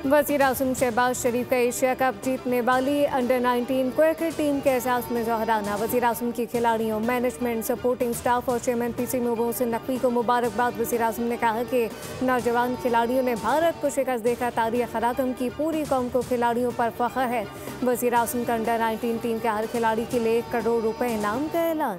वज़ीर आज़म शहबाज शरीफ का Asia cup जीतने वाली अंडर-19 क्रिकेट टीम के एजाज़ में दोहराना। वज़ीर आज़म की खिलाड़ियों, मैनेजमेंट, सपोर्टिंग स्टाफ और चेयरमैन पीसी मोहसिन नकवी को मुबारकबाद। वज़ीर आज़म ने कहा कि नौजवान खिलाड़ियों ने भारत को शिकस्त देकर तारीख खरातम की। पूरी कौम को खिलाड़ियों पर फख्र है। वज़ीर आज़म का अंडर-19 टीम के हर खिलाड़ी के लिए 1 करोड़ रुपए इनाम का ऐलान।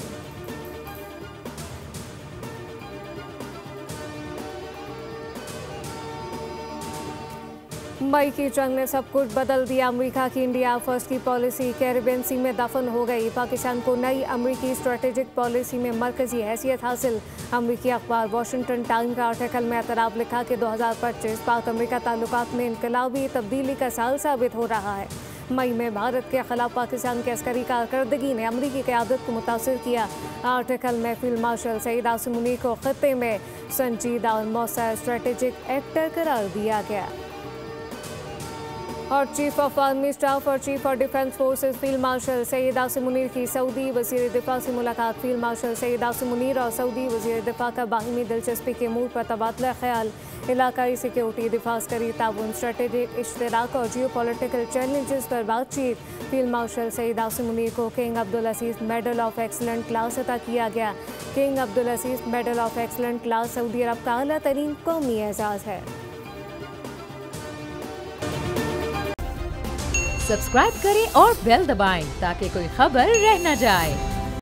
मई की जंग ने सब कुछ बदल दिया। अमेरिका की इंडिया फर्स्ट की पॉलिसी कैरिबियन सी में दफन हो गई। पाकिस्तान को नई अमेरिकी स्ट्रेटेजिक पॉलिसी में मरकजी हैसियत हासिल। अमेरिकी अखबार वॉशिंगटन टाइम का आर्टिकल में एतराफ़ लिखा कि 2025 पाक अमेरिका ताल्लुकात में इनकलाबी तब्दीली का साल साबित हो रहा है। मई में भारत के खिलाफ पाकिस्तान की अस्करी कारकर्दगी ने अमरीकी क़यादत को मुतासिर किया। आर्टिकल में फील्ड मार्शल सईद आसिम मुनीर को खत्ते में संजीदा और मौसर स्ट्रेटेजिक एक्टर करार दिया गया। और चीफ ऑफ आर्मी स्टाफ और chief of defence forces field marshal Saeed Asim Munir की सऊदी वज़ीर दिफा से मुलाकात। फील्ड मार्शल सईद आसिम मुनीर और सऊदी वज़ीर दिफा का बाहिमी दिलचस्पी के मूड पर तबादला ख्याल। इलाकाई सिक्योरिटी, दिफा अस्करी ताउन, स्ट्रेटेजिक इश्तराक और जियो पॉलिटिकल चैलेंजेस पर बातचीत। फील्ड मार्शल सईद आसिम मुनीर को King Abdul Aziz medal of excellent class अता किया गया। King Abdul Aziz medal of excellent class Saudi Arab का आला तरीन कौमी एजाज़ है। सब्सक्राइब करें और बेल दबाएं ताकि कोई खबर रह न जाए।